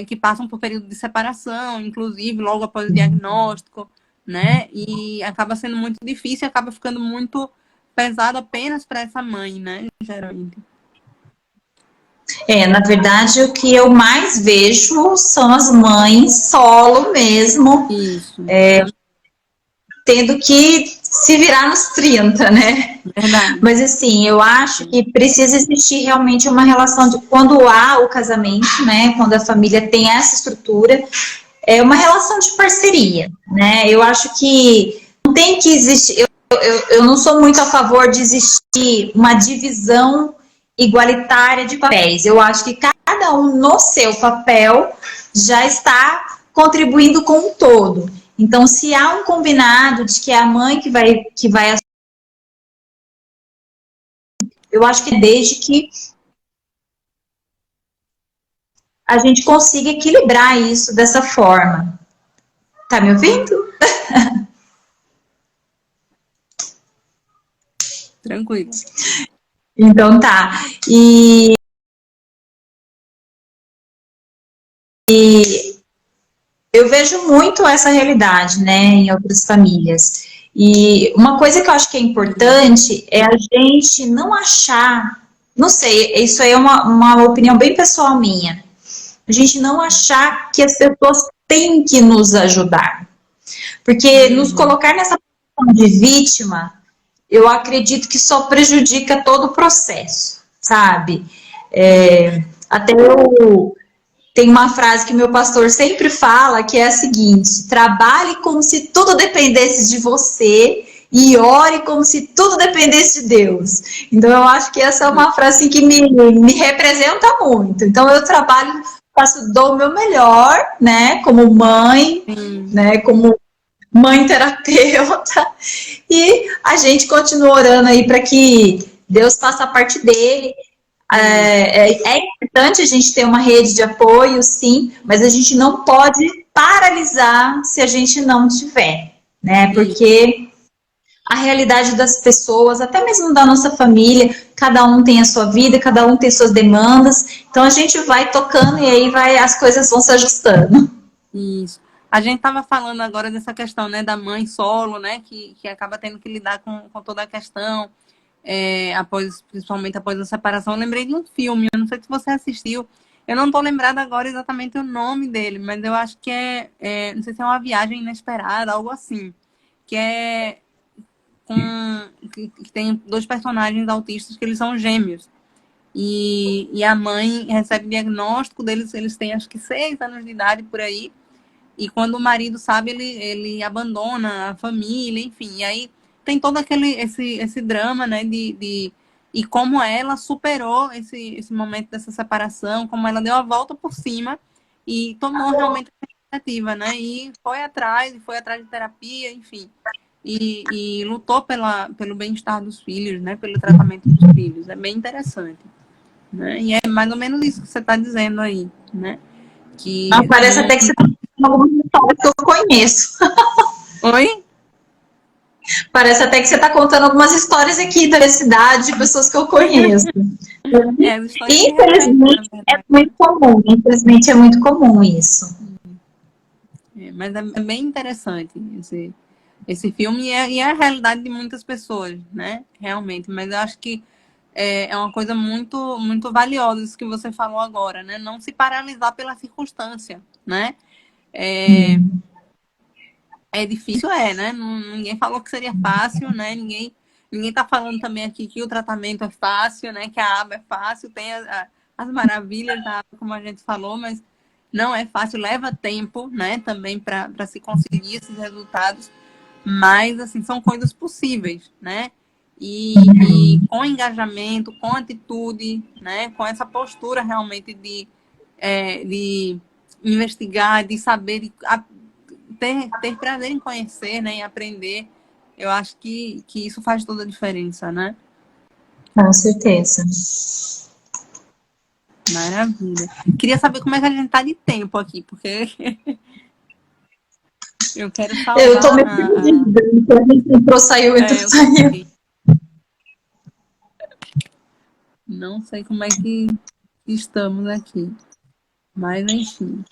Speaker 1: que passam por período de separação, inclusive logo após o diagnóstico, né? E acaba sendo muito difícil, acaba ficando muito pesado apenas para essa mãe, né? Geralmente.
Speaker 2: Na verdade, o que eu mais vejo são as mães solo mesmo,
Speaker 1: Isso.
Speaker 2: tendo que se virar nos 30, né?
Speaker 1: Verdade.
Speaker 2: Mas assim, eu acho que precisa existir realmente uma relação de quando há o casamento, né? Quando a família tem essa estrutura, é uma relação de parceria, né? Eu acho que não tem que existir. Eu não sou muito a favor de existir uma divisão igualitária de papéis. Eu acho que cada um no seu papel já está contribuindo com o todo. Então, se há um combinado de que é a mãe que vai, eu acho que desde que a gente consiga equilibrar isso dessa forma. Tá me ouvindo?
Speaker 1: Tranquilo.
Speaker 2: Então tá. E eu vejo muito essa realidade, né, em outras famílias. E uma coisa que eu acho que é importante é a gente não achar, não sei, isso aí é uma opinião bem pessoal minha, a gente não achar que as pessoas têm que nos ajudar. Porque nos colocar nessa posição de vítima, eu acredito que só prejudica todo o processo, sabe? Até eu tem uma frase que meu pastor sempre fala, que é a seguinte: trabalhe como se tudo dependesse de você e ore como se tudo dependesse de Deus. Então, eu acho que essa é uma frase assim, que me representa muito. Então, eu trabalho, dou o meu melhor, né, como mãe,
Speaker 1: Sim.
Speaker 2: né, como mãe terapeuta, e a gente continua orando aí para que Deus faça a parte dele. É importante a gente ter uma rede de apoio, sim, mas a gente não pode paralisar se a gente não tiver, né?
Speaker 1: Isso.
Speaker 2: Porque a realidade das pessoas, até mesmo da nossa família, cada um tem a sua vida, cada um tem suas demandas, então a gente vai tocando e aí as coisas vão se ajustando.
Speaker 1: Isso. A gente estava falando agora dessa questão, né, da mãe solo, né, que acaba tendo que lidar com toda a questão, principalmente após a separação. Eu lembrei de um filme, eu não sei se você assistiu, eu não estou lembrada agora exatamente o nome dele, mas eu acho que não sei se é Uma Viagem Inesperada, algo assim, que é que tem dois personagens autistas que eles são gêmeos. E a mãe recebe diagnóstico deles, eles têm acho que 6 anos de idade por aí. E quando o marido sabe, ele abandona a família, enfim. E aí tem todo esse drama, né? E como ela superou esse momento dessa separação, como ela deu a volta por cima e tomou realmente a iniciativa, né? E foi atrás de terapia, enfim. E lutou pelo bem-estar dos filhos, né? Pelo tratamento dos filhos. É bem interessante. Né? E é mais ou menos isso que você está dizendo aí, né? Que
Speaker 2: Parece até que você está contando algumas histórias que eu conheço.
Speaker 1: Oi?
Speaker 2: Parece até que você está contando algumas histórias aqui da cidade, de pessoas que eu conheço.
Speaker 1: As histórias se repetem, na
Speaker 2: Infelizmente, é
Speaker 1: verdade.
Speaker 2: muito comum. Infelizmente, é muito comum isso.
Speaker 1: Mas é bem interessante esse filme e é a realidade de muitas pessoas, né? Realmente. Mas eu acho que é uma coisa muito, muito valiosa isso que você falou agora, né? Não se paralisar pela circunstância, né? É difícil, né? Ninguém falou que seria fácil, né? Ninguém tá falando também aqui que o tratamento é fácil, né? Que a aba é fácil, tem as maravilhas da aba, como a gente falou, mas não é fácil, leva tempo, né? Também para se conseguir esses resultados, mas assim são coisas possíveis, né? E com engajamento, com atitude, né? Com essa postura realmente de investigar, de saber, ter prazer em conhecer, né, e aprender, eu acho que isso faz toda a diferença, né?
Speaker 2: Com certeza.
Speaker 1: Maravilha. Queria saber como é que a gente tá de tempo aqui, porque eu quero
Speaker 2: Eu tô
Speaker 1: salvar
Speaker 2: meio perdida. A gente entrou,
Speaker 1: eu
Speaker 2: saiu.
Speaker 1: também. Não sei como é que estamos aqui, mas enfim.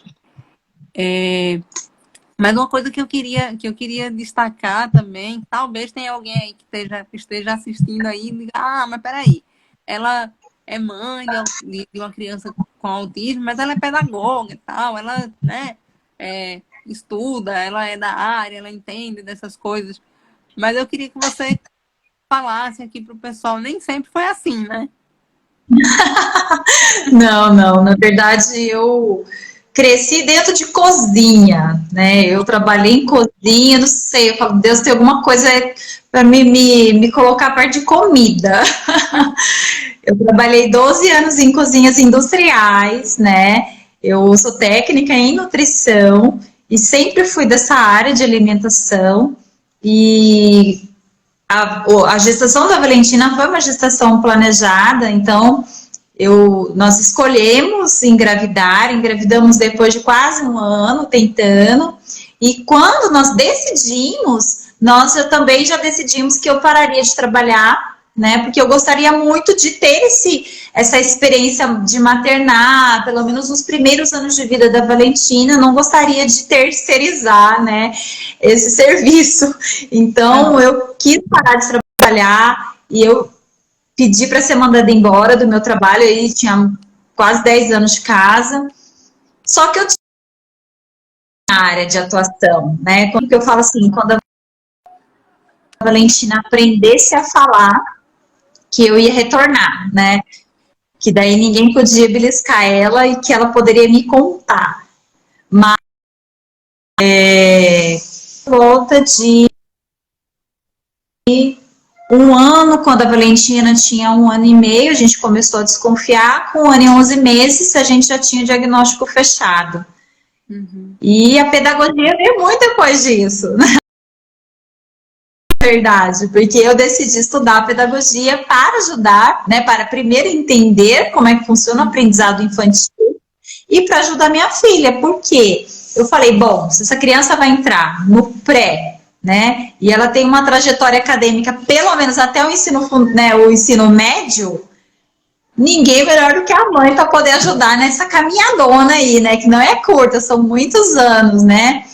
Speaker 1: Mas uma coisa que eu queria destacar também, talvez tenha alguém aí que esteja assistindo aí e diga, mas peraí, ela é mãe de uma criança com autismo, mas ela é pedagoga e tal, ela, né, estuda, ela é da área, ela entende dessas coisas. Mas eu queria que você falasse aqui para o pessoal, nem sempre foi assim, né?
Speaker 2: Não, não. Na verdade, eu cresci dentro de cozinha, né? Eu trabalhei em cozinha, não sei. Eu falo, Deus, tem alguma coisa para me colocar perto de comida. Eu trabalhei 12 anos em cozinhas industriais, né? Eu sou técnica em nutrição e sempre fui dessa área de alimentação. E a gestação da Valentina foi uma gestação planejada, então nós escolhemos engravidar, engravidamos depois de quase um ano tentando, e quando nós decidimos, nós também já decidimos que eu pararia de trabalhar, né? Porque eu gostaria muito de ter essa experiência de maternar, pelo menos nos primeiros anos de vida da Valentina, não gostaria de terceirizar, né, esse serviço. Então, eu quis parar de trabalhar e eu pedi para ser mandada embora do meu trabalho, aí tinha quase 10 anos de casa. Só que eu tinha área de atuação, né? Quando eu falo assim, quando a Valentina aprendesse a falar, que eu ia retornar, né? Que daí ninguém podia beliscar ela e que ela poderia me contar. Mas volta de um ano, quando a Valentina tinha 1 ano e meio, a gente começou a desconfiar. Com 1 ano e 11 meses, a gente já tinha o diagnóstico fechado.
Speaker 1: Uhum.
Speaker 2: E a pedagogia veio muito depois disso, na verdade, porque eu decidi estudar a pedagogia para ajudar, né, para primeiro entender como é que funciona o aprendizado infantil e para ajudar minha filha, porque eu falei, bom, se essa criança vai entrar no pré, né, e ela tem uma trajetória acadêmica, pelo menos até o ensino, né, o ensino médio, ninguém melhor do que a mãe para poder ajudar nessa caminhadona aí, né, que não é curta, são muitos anos, né.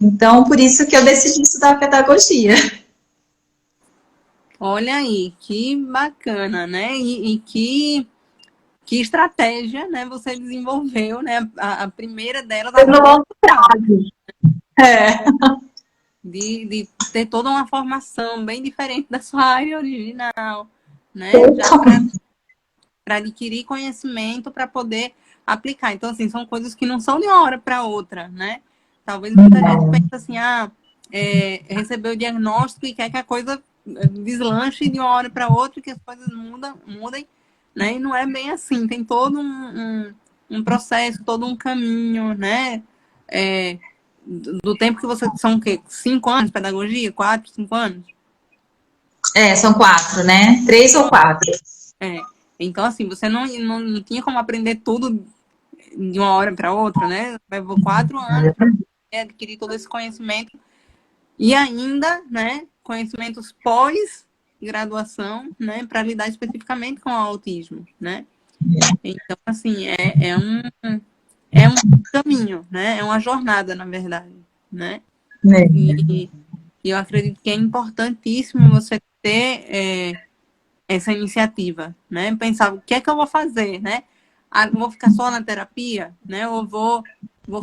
Speaker 2: Então, por isso que eu decidi estudar pedagogia.
Speaker 1: Olha aí, que bacana, né? E que estratégia, né? Você desenvolveu, né? A primeira delas a longo prazo,
Speaker 2: É.
Speaker 1: de ter toda uma formação bem diferente da sua área original, né? Já para adquirir conhecimento para poder aplicar. Então, assim, são coisas que não são de uma hora para outra, né? Talvez muita gente pense assim, recebeu o diagnóstico e quer que a coisa deslanche de uma hora para outra, que as coisas mudem, né? E não é bem assim, tem todo um processo, todo um caminho, né? Do tempo que você... São o quê? 5 anos de pedagogia? 4, 5 anos?
Speaker 2: São 4, né? 3 ou 4.
Speaker 1: Então, assim, você não tinha como aprender tudo de uma hora para outra, né? Levou 4 anos para adquirir todo esse conhecimento e ainda, né, conhecimentos pós-graduação, né, para lidar especificamente com o autismo, né? Então, assim, é um caminho, né? É uma jornada, na verdade, né? E eu acredito que é importantíssimo você ter essa iniciativa, né? Pensar o que é que eu vou fazer, né? Vou ficar só na terapia, né? Ou vou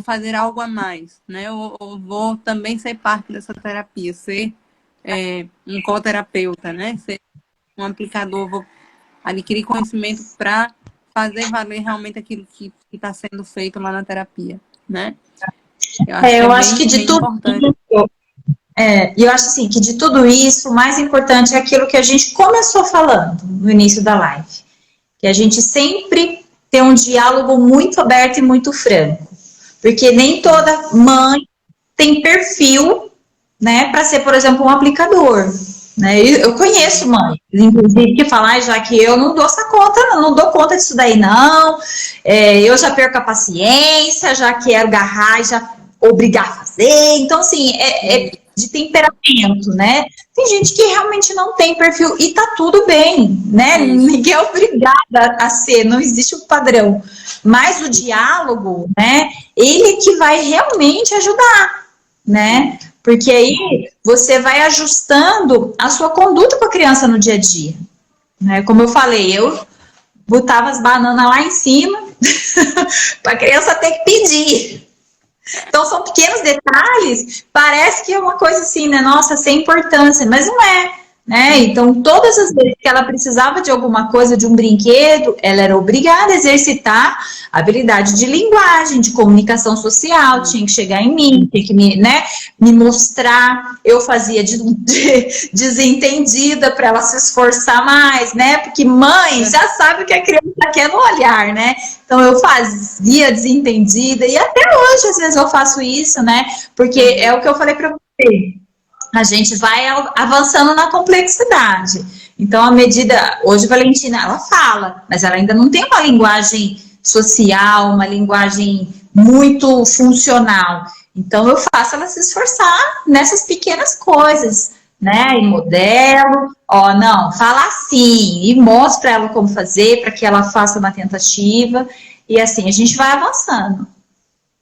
Speaker 1: fazer algo a mais, né? Ou vou também ser parte dessa terapia, ser um coterapeuta, né? Ser um aplicador, vou adquirir conhecimento para fazer valer realmente aquilo que está sendo feito lá na terapia, né? Eu acho que
Speaker 2: Eu
Speaker 1: é
Speaker 2: acho
Speaker 1: bem,
Speaker 2: que de
Speaker 1: bem
Speaker 2: tudo
Speaker 1: importante.
Speaker 2: E eu acho assim, que de tudo isso, o mais importante é aquilo que a gente começou falando no início da live. Que a gente sempre tem um diálogo muito aberto e muito franco. Porque nem toda mãe tem perfil, né, para ser, por exemplo, um aplicador. Né? Eu conheço mães, inclusive, que falam, já que eu não dou essa conta, não dou conta disso daí, não. Eu já perco a paciência, já quero agarrar e já obrigar a fazer. Então, assim, é de temperamento, né? Tem gente que realmente não tem perfil e tá tudo bem, né? Ninguém é obrigada a ser, não existe um padrão. Mas o diálogo, né? Ele que vai realmente ajudar, né? Porque aí você vai ajustando a sua conduta com a criança no dia a dia. Né? Como eu falei, eu botava as bananas lá em cima para a criança ter que pedir. Então, são pequenos detalhes, parece que é uma coisa assim, né? Nossa, sem importância, mas não é, né? Então, todas as vezes que ela precisava de alguma coisa, de um brinquedo, ela era obrigada a exercitar a habilidade de linguagem, de comunicação social, tinha que chegar em mim, tinha que me, né, me mostrar. Eu fazia de desentendida para ela se esforçar mais, né? Porque mãe já sabe o que a criança quer no olhar, né? Então eu fazia desentendida e até hoje às vezes eu faço isso, né? Porque é o que eu falei para você. A gente vai avançando na complexidade. Então, à medida. Hoje, Valentina, ela fala, mas ela ainda não tem uma linguagem social, uma linguagem muito funcional. Então, eu faço ela se esforçar nessas pequenas coisas, né? E modelo, ó, não, fala assim, e mostro para ela como fazer, para que ela faça uma tentativa, e assim a gente vai avançando.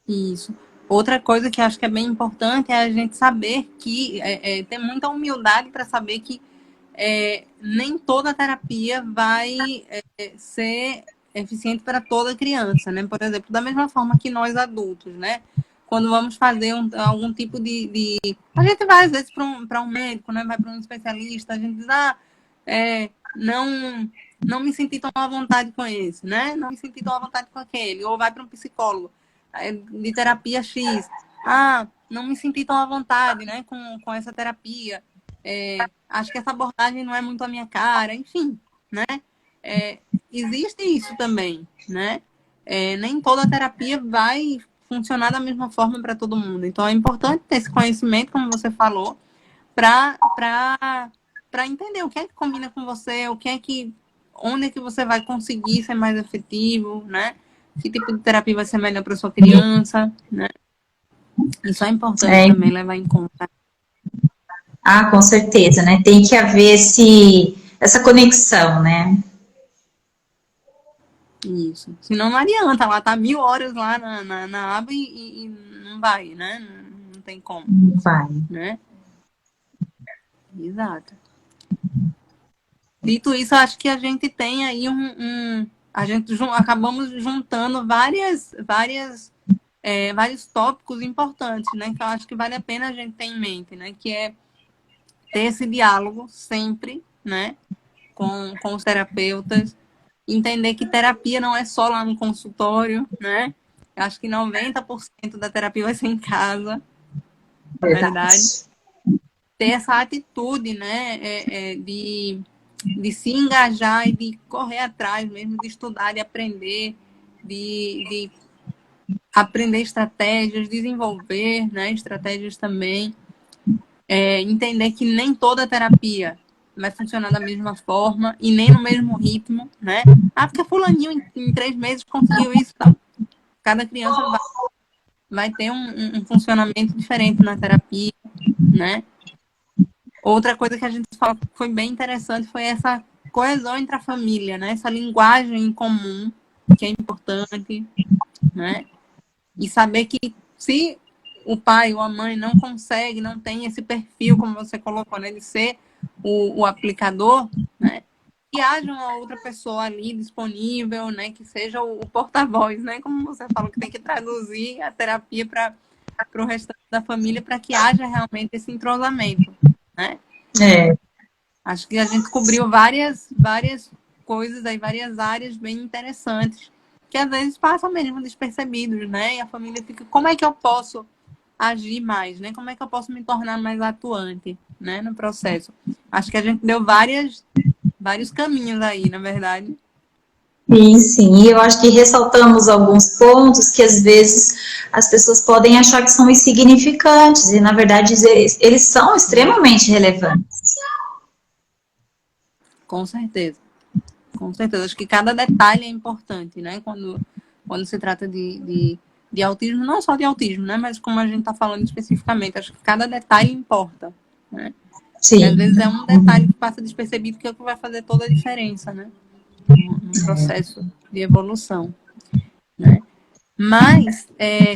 Speaker 1: Isso. Outra coisa que acho que é bem importante é a gente saber que ter muita humildade para saber que nem toda terapia vai ser eficiente para toda criança, né? Por exemplo, da mesma forma que nós adultos, né? Quando vamos fazer algum tipo A gente vai, às vezes, para um médico, né? Vai para um especialista, a gente diz, não me senti tão à vontade com esse, né? Não me senti tão à vontade com aquele. Ou vai para um psicólogo de terapia X. Não me senti tão à vontade, né? Com essa terapia. Acho que essa abordagem não é muito a minha cara, enfim, né? Existe isso também, né? Nem toda terapia vai funcionar da mesma forma para todo mundo. Então é importante ter esse conhecimento, como você falou, para entender o que é que combina com você, onde é que você vai conseguir ser mais efetivo, né? Que tipo de terapia vai ser melhor para sua criança, né? Isso é importante
Speaker 2: É,
Speaker 1: também levar em conta.
Speaker 2: com certeza, né? Tem que haver essa conexão, né?
Speaker 1: Isso. Senão não adianta, ela tá 1000 horas lá na aba e não vai, né? Não tem como,
Speaker 2: Vai.
Speaker 1: né? Exato. Dito isso, acho que a gente tem aí a gente acabamos juntando vários tópicos importantes, né? Que eu acho que vale a pena a gente ter em mente, né? Que é ter esse diálogo sempre, né? Com os terapeutas, entender que terapia não é só lá no consultório, né? Eu acho que 90% da terapia vai ser em casa, na verdade.
Speaker 2: Verdade.
Speaker 1: Ter essa atitude, né? De se engajar e de correr atrás mesmo, de estudar, de aprender, de aprender estratégias, desenvolver, né? Estratégias também. Entender que nem toda terapia vai funcionar da mesma forma e nem no mesmo ritmo, né? Porque fulaninho em 3 meses conseguiu isso, então cada criança vai ter um funcionamento diferente na terapia, né? Outra coisa que a gente falou que foi bem interessante foi essa coesão entre a família, né? Essa linguagem em comum, que é importante, né? E saber que se o pai ou a mãe não consegue, não tem esse perfil, como você colocou, né? De ser o aplicador, né? Que haja uma outra pessoa ali disponível, né? Que seja o porta-voz, né? Como você falou, que tem que traduzir a terapia para o restante da família para que haja realmente esse entrosamento, né?
Speaker 2: É,
Speaker 1: Acho que a gente cobriu várias coisas aí, várias áreas bem interessantes, que às vezes passam mesmo despercebidos, né? E a família fica, como é que eu posso agir mais, né? Como é que eu posso me tornar mais atuante, né, no processo? Acho que a gente deu vários caminhos aí, na verdade.
Speaker 2: sim, sim. E eu acho que ressaltamos alguns pontos que às vezes as pessoas podem achar que são insignificantes, e na verdade eles são extremamente relevantes.
Speaker 1: Com certeza. Com certeza. Acho que cada detalhe é importante, né? Quando se trata de autismo, não só de autismo, né? Mas como a gente está falando especificamente, acho que cada detalhe importa, né? E às
Speaker 2: Sim,
Speaker 1: vezes é um detalhe que passa despercebido que é o que vai fazer toda a diferença, né? No processo de evolução, né? Mas,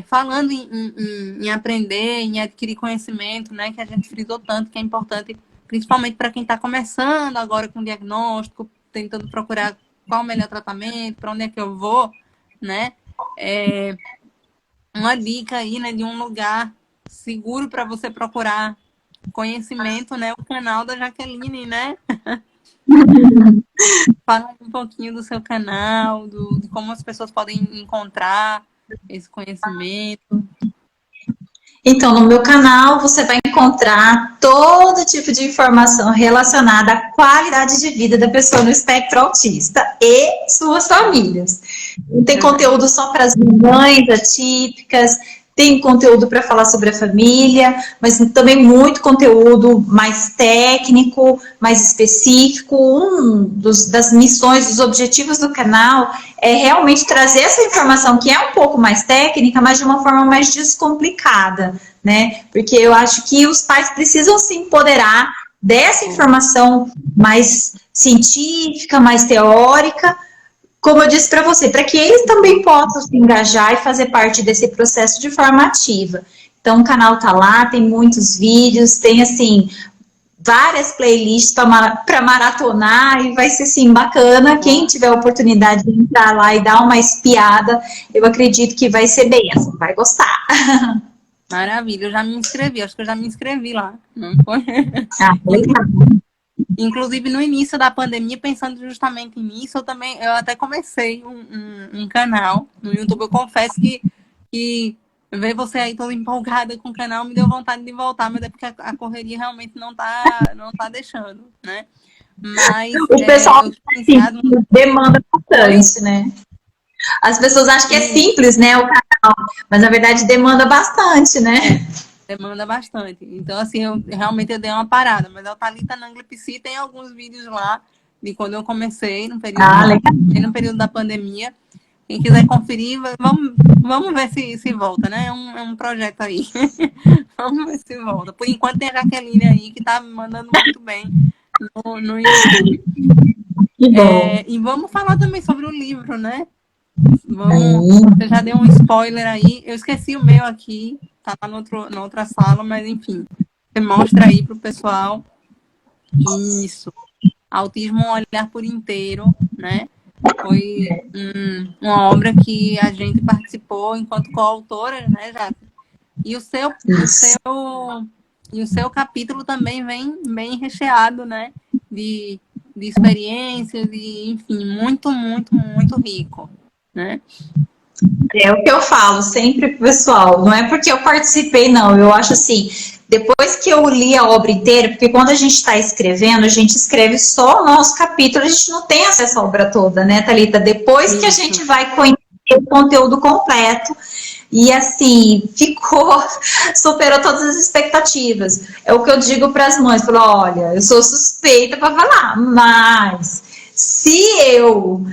Speaker 1: falando em aprender, em adquirir conhecimento, né? Que a gente frisou tanto que é importante, principalmente para quem está começando agora com diagnóstico, tentando procurar qual o melhor tratamento, para onde é que eu vou, né? uma dica aí, né, de um lugar seguro para você procurar conhecimento, né? O canal da Jaqueline, né? Fala um pouquinho do seu canal, de como as pessoas podem encontrar esse conhecimento.
Speaker 2: Então, no meu canal você vai encontrar todo tipo de informação relacionada à qualidade de vida da pessoa no espectro autista e suas famílias. Tem conteúdo só para as mães atípicas, tem conteúdo para falar sobre a família, mas também muito conteúdo mais técnico, mais específico. Das missões, dos objetivos do canal é realmente trazer essa informação que é um pouco mais técnica, mas de uma forma mais descomplicada, né? Porque eu acho que os pais precisam se empoderar dessa informação mais científica, mais teórica, como eu disse para você, para que eles também possam se engajar e fazer parte desse processo de forma ativa. Então, o canal tá lá, tem muitos vídeos, tem, assim, várias playlists para maratonar e vai ser, assim, bacana. Quem tiver a oportunidade de entrar lá e dar uma espiada, eu acredito que vai ser bem, assim, vai gostar.
Speaker 1: Maravilha, eu já me inscrevi, acho que eu já me inscrevi lá. Não foi?
Speaker 2: Ah, legal.
Speaker 1: Inclusive, no início da pandemia, pensando justamente nisso, eu até comecei um canal no YouTube. Eu confesso que ver você aí toda empolgada com o canal me deu vontade de voltar, mas é porque a correria realmente não tá deixando, né? Mas
Speaker 2: O pessoal
Speaker 1: eu tinha iniciado...
Speaker 2: demanda
Speaker 1: Oi?
Speaker 2: bastante, né? As pessoas acham que é
Speaker 1: Isso,
Speaker 2: simples, né, o canal, mas na verdade demanda bastante, né?
Speaker 1: demanda bastante. Então, assim, eu dei uma parada, mas a Thalita Nangle Psi tem alguns vídeos lá de quando eu comecei,
Speaker 2: Ah, legal.
Speaker 1: no período da pandemia. Quem quiser conferir, vamos ver se volta, né? É um projeto aí. Vamos ver se volta. Por enquanto tem a Jaqueline aí que tá me mandando muito bem no YouTube.
Speaker 2: Que bom.
Speaker 1: E vamos falar também sobre o livro, né?
Speaker 2: Aí,
Speaker 1: Você já deu um spoiler aí. Eu esqueci o meu aqui, tá lá na outra sala, mas enfim. Você mostra aí pro pessoal. Isso. Autismo, um olhar por inteiro, né? Foi uma obra que a gente participou enquanto coautora, né, Jaque? E o seu, e o
Speaker 2: isso.
Speaker 1: seu, e o seu capítulo também vem bem recheado, né? De experiências, enfim, muito, muito, muito rico, né?
Speaker 2: É o que eu falo sempre pro pessoal, não é porque eu participei, não. Eu acho assim, depois que eu li a obra inteira, porque quando a gente está escrevendo, a gente escreve só o nosso capítulo, a gente não tem acesso à obra toda, né, Thalita? Depois que a
Speaker 1: Isso.
Speaker 2: gente vai conhecer o conteúdo completo, e assim, superou todas as expectativas. É o que eu digo para as mães, falo, olha, eu sou suspeita para falar, mas se eu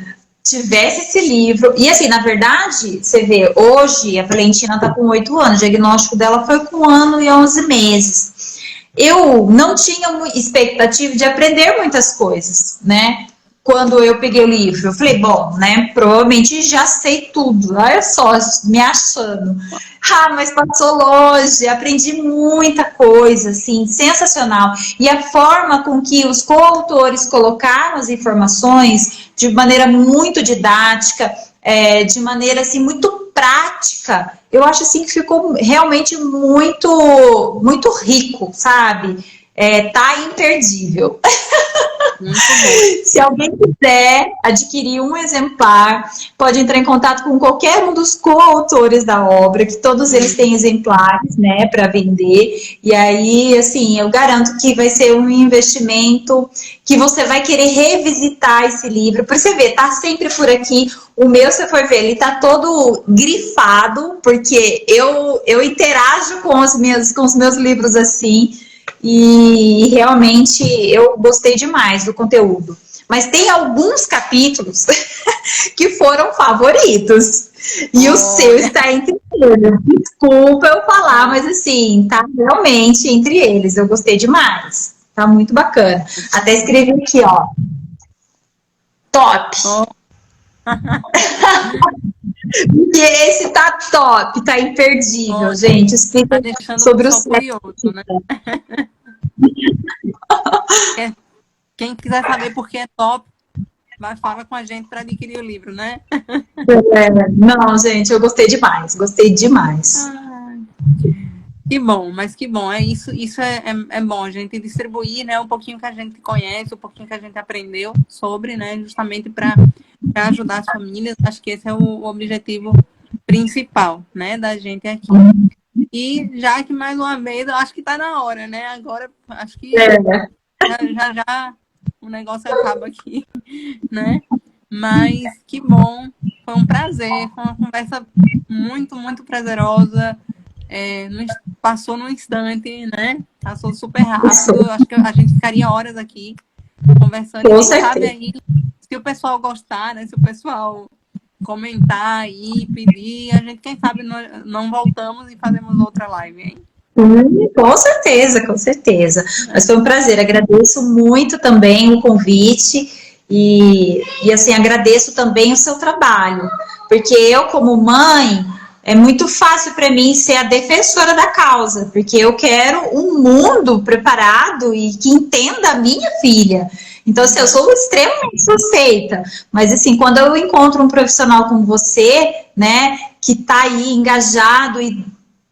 Speaker 2: tivesse esse livro. E assim, na verdade, você vê, hoje a Valentina está com 8 anos, o diagnóstico dela foi com 1 ano e 11 meses. Eu não tinha expectativa de aprender muitas coisas, né? Quando eu peguei o livro, eu falei, bom, né? Provavelmente já sei tudo. Olha só, me achando. Ah, mas passou longe, aprendi muita coisa, assim, sensacional. E a forma com que os coautores colocaram as informações de maneira muito didática, de maneira assim muito prática, eu acho assim que ficou realmente muito muito rico, sabe? Tá imperdível.
Speaker 1: Muito bom.
Speaker 2: Se alguém quiser adquirir um exemplar, pode entrar em contato com qualquer um dos coautores da obra, que todos eles têm exemplares, né, para vender. E aí, assim, eu garanto que vai ser um investimento que você vai querer revisitar esse livro. Para você ver, tá sempre por aqui. O meu, se você for ver, ele tá todo grifado, porque eu interajo com os meus livros assim. E realmente eu gostei demais do conteúdo. Mas tem alguns capítulos que foram favoritos. E o seu está entre eles. Desculpa eu falar, mas assim, tá realmente entre eles. Eu gostei demais. Tá muito bacana. Até escrevi aqui, ó. Top.
Speaker 1: Oh.
Speaker 2: Porque esse tá top, tá imperdível,
Speaker 1: Oh,
Speaker 2: gente. Explica
Speaker 1: tá deixando o
Speaker 2: sobre o
Speaker 1: pessoal
Speaker 2: sexo.
Speaker 1: curioso, né? Quem quiser saber por que é top, fala com a gente para adquirir o livro, né?
Speaker 2: Não, gente, eu gostei demais, gostei demais.
Speaker 1: Ah, que bom, mas que bom. Isso é bom, a gente distribuir, né, um pouquinho que a gente conhece, um pouquinho que a gente aprendeu sobre, né, justamente para ajudar as famílias. Acho que esse é o objetivo principal, né, da gente aqui. E já que mais uma vez, eu acho que está na hora, né? Agora acho que já o negócio acaba aqui, né? Mas que bom, foi um prazer, foi uma conversa muito, muito prazerosa. Passou num instante, né? Passou super rápido. Acho que a gente ficaria horas aqui conversando.
Speaker 2: Com
Speaker 1: E quem
Speaker 2: certeza.
Speaker 1: sabe aí, se o pessoal gostar, né? Se o pessoal comentar aí, pedir, a gente, quem sabe, não voltamos e fazemos outra live, hein?
Speaker 2: Com certeza, com certeza. Mas foi um prazer, agradeço muito também o convite e assim, agradeço também o seu trabalho, porque eu, como mãe, é muito fácil para mim ser a defensora da causa, porque eu quero um mundo preparado e que entenda a minha filha. Então, assim, eu sou extremamente suspeita, mas assim, quando eu encontro um profissional como você, né, que está aí engajado e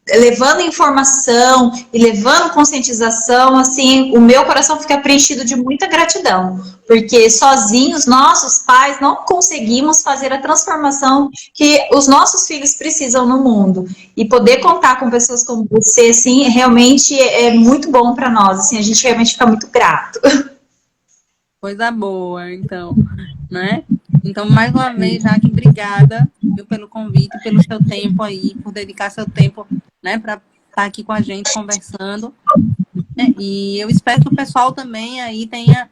Speaker 2: levando informação e levando conscientização, assim, o meu coração fica preenchido de muita gratidão, porque sozinhos, nossos pais, não conseguimos fazer a transformação que os nossos filhos precisam no mundo. E poder contar com pessoas como você, assim, realmente é muito bom para nós, assim, a gente realmente fica muito grato.
Speaker 1: Coisa boa, então, né? Então, mais uma vez, Jaque, obrigada pelo convite, pelo seu tempo aí, por dedicar seu tempo, né, para estar aqui com a gente conversando. E eu espero que o pessoal também aí tenha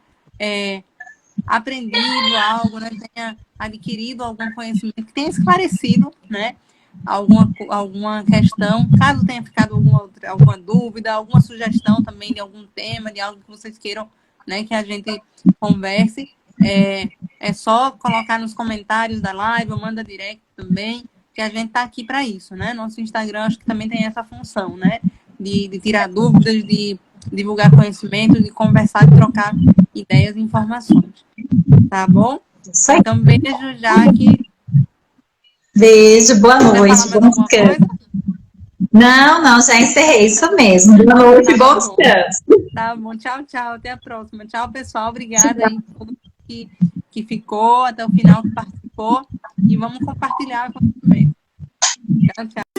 Speaker 1: aprendido algo, né, tenha adquirido algum conhecimento, que tenha esclarecido, né, alguma questão. Caso tenha ficado alguma dúvida, alguma sugestão também de algum tema, de algo que vocês queiram, né, que a gente converse, é só colocar nos comentários da live, ou manda direct também, que a gente está aqui para isso, né? Nosso Instagram acho que também tem essa função, né? De tirar dúvidas, de divulgar conhecimento, de conversar, de trocar ideias e informações. Tá bom? Então, beijo, Jaque.
Speaker 2: Beijo, boa noite,
Speaker 1: Quer falar
Speaker 2: bom
Speaker 1: mais alguma coisa?
Speaker 2: descanso. Não, já encerrei, isso mesmo. Boa noite,
Speaker 1: Tá
Speaker 2: bom
Speaker 1: bom.
Speaker 2: descanso.
Speaker 1: Tá bom, tchau, tchau. Até a próxima. Tchau, pessoal. Obrigada aí por todo mundo que ficou até o final, que participou. E vamos compartilhar conhecimento. Tchau, tchau.